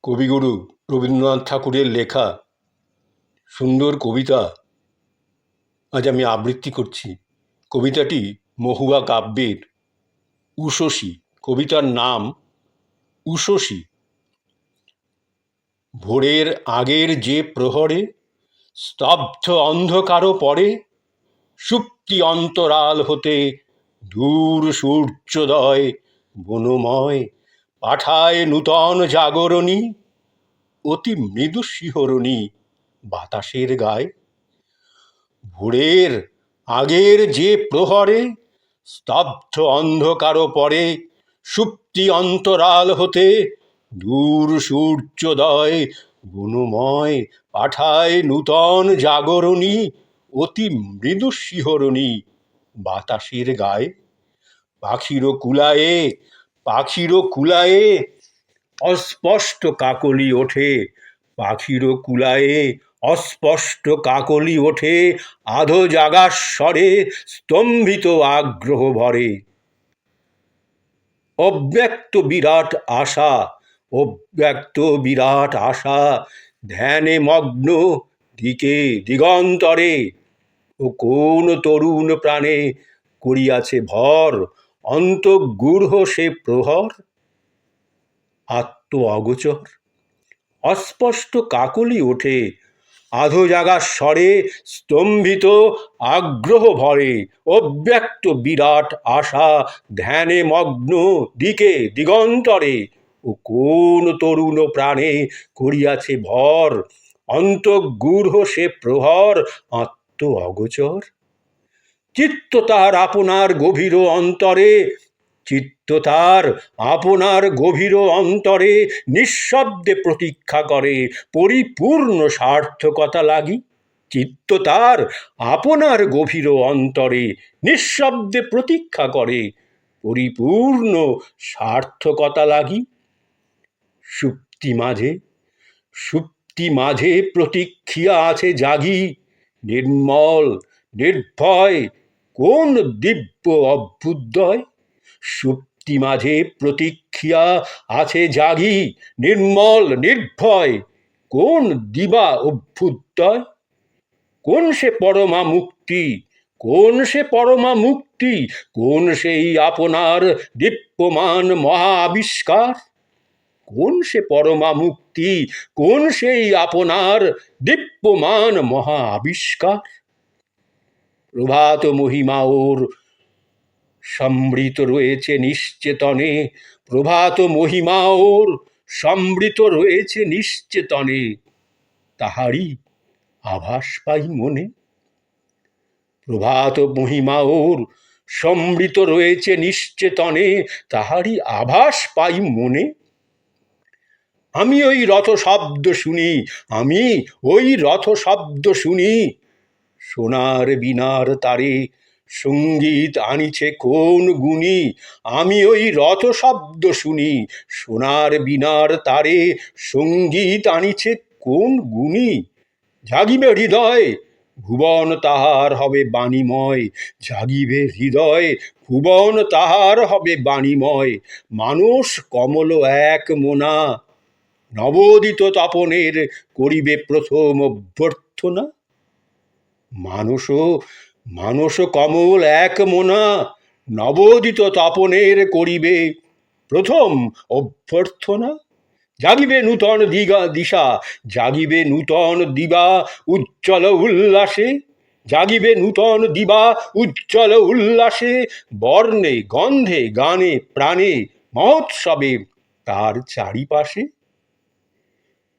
কবিগুরু রবীন্দ্রনাথ ঠাকুরের লেখা সুন্দর কবিতা আজ আমি আবৃত্তি করছি। কবিতাটি মহুয়া কাব্যের উষসী। কবিতার নাম উষসী। ভোরের আগের যে প্রহরে স্তব্ধ অন্ধকার পরে, সুপ্তি অন্তরাল হতে দূর সূর্যোদয় বনময় পাঠায় নূতন জাগরণী, অতি মৃদু শিহরণী বাতাসের গায়ে। ভোরের আগের যে প্রহরে স্তব্ধ অন্ধকার পরে, সুপ্তি অন্তরাল হতে দূর সূর্যোদয় বনময় পাঠায় নূতন জাগরণী, অতি মৃদু শিহরণী বাতাসের গায়ে। পাখিরও কুলায়ে অস্পষ্ট কাকলি ওঠে, পাখিরও কুলায়ে অস্পষ্ট কাকলি ওঠে, আধো জাগার স্বরে স্তম্ভিত আগ্রহ ভরে। অব্যক্ত বিরাট আশা ধ্যানে মগ্ন দিকে দিগন্তরে, ও কোন তরুণ প্রাণে করিয়াছে ভর, অন্তর্গূঢ় সে প্রহর আত্ম অগোচর। অস্পষ্ট কাকলি ওঠে, আধো জাগার স্বরে স্তম্ভিত আগ্রহ ভরে। অব্যক্ত বিরাট আশা ধ্যানে মগ্ন দিকে দিগন্তরে, ও কোন তরুণ প্রাণে করিয়াছে ভর, অন্তর্গূঢ় সে প্রহর আত্ম অগোচর। চিত্ত তার আপনার গভীর অন্তরে, চিত্ত তার আপনার গভীর অন্তরে নিঃশব্দে প্রতীক্ষা করে পরিপূর্ণ সার্থকতা লাগি। চিত্ত তার আপনার গভীর অন্তরে নিঃশব্দে প্রতীক্ষা করে পরিপূর্ণ সার্থকতা লাগি। সুপ্তি মাঝে প্রতীক্ষিয়া আছে জাগি, নির্মল নির্ভয় কোন দিব্য অভ্যুদয়। সুপ্তি মাঝে প্রতীক্ষিয়া আছে জাগি, নির্মল নির্ভয় কোন দিবা অভ্যুদয়। কোন সে পরমা মুক্তি, কোন সে পরমা মুক্তি, কোন সেই আপনার দীপ্যমান মহা আবিষ্কার। কোন সে পরমা মুক্তি, কোন সেই আপনার দীপ্যমান মহা আবিষ্কার। প্রভাত মহিমা ওর সমৃত রয়েছে নিশ্চেতনে, প্রভাত মহিমা ওর সমৃত রয়েছে নিশ্চেতনে, তাহারি আভাস পাই মনে। প্রভাত মহিমা ওর সমৃত রয়েছে নিশ্চেতনে, তাহারি আভাস পাই মনে। আমি ওই রথ শব্দ শুনি, আমি ওই রথ শব্দ শুনি, সোনার বীণার তারে সঙ্গীত আনিছে কোন গুণী। আমি ওই রথ শব্দ শুনি, সোনার বীণার তারে সঙ্গীত আনিছে কোন গুণী। জাগিবে হৃদয় ভুবন তাহার হবে বাণীময়, জাগিবে হৃদয় ভুবন তাহার হবে বাণীময়। মানুষ কমল এক মোনা, নবোদিত তপনের করিবে প্রথম অভ্যর্থনা। মানস কমল এক মোনা, নবোদিত তপনের করিবে প্রথম অভ্যর্থনা। জাগিবে নূতন দিশা, জাগিবে নূতন দিবা উজ্জ্বল উল্লাসে, জাগিবে নূতন দিবা উজ্জ্বল উল্লাসে। বর্ণে গন্ধে গানে প্রাণে মহোৎসবে তার চারিপাশে।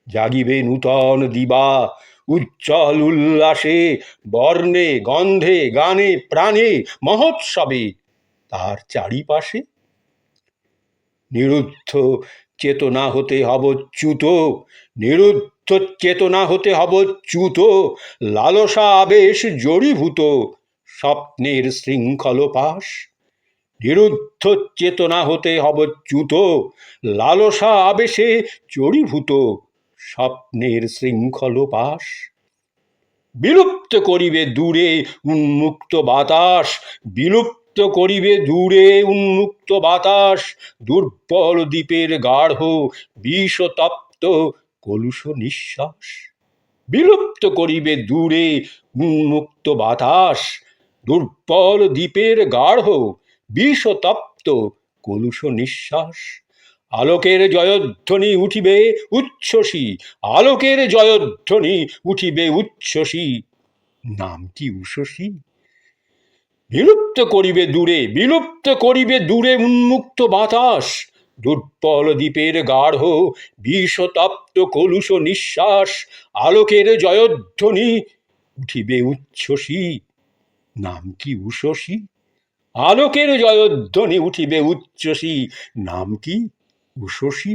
জাগিবে নূতন দিবা উজ্জ্বল উল্লাসে, বর্ণে গন্ধে গানে প্রাণে মহোৎসবে তার চারিপাশে। নিরুদ্ধ চেতনা হতে হব চ্যুত, নিরুদ্ধ চেতনা হতে হব চ্যুত, লালসা আবেশ জড়ীভূত স্বপ্নের শৃঙ্খল পাশ। নিরুদ্ধ চেতনা হতে হব চ্যুত, লালসা আবেশে জড়ীভূত স্বপ্নের শৃঙ্খল পাশ। বিলুপ্ত করিবে দূরে উন্মুক্ত বাতাস, বিলুপ্ত করিবে দূরে উন্মুক্ত বাতাস, দুর্বল দ্বীপের গাঢ় বিষতপ্ত তপ্ত কলুষ নিঃশ্বাস। বিলুপ্ত করিবে দূরে উন্মুক্ত বাতাস, দুর্বল দ্বীপের গাঢ় বিষতপ্ত কলুষ নিঃশ্বাস। আলোকের জয়ধ্বনি উঠিবে উচ্ছ্বসী, আলোকের জয়ধ্বনি উঠিবে উচ্ছ্বসী, নাম কি উষসী? বিলুপ্ত করিবে দূরে উন্মুক্ত বাতাস, দুর্বল দ্বীপের গাঢ় বিষতপ্ত কলুষ নিঃশ্বাস। আলোকের জয়ধ্বনি উঠিবে উচ্ছ্বসী, নাম কি উষসী? আলোকের জয়ধ্বনি উঠিবে উচ্ছ্বসী, নাম কি উষসী?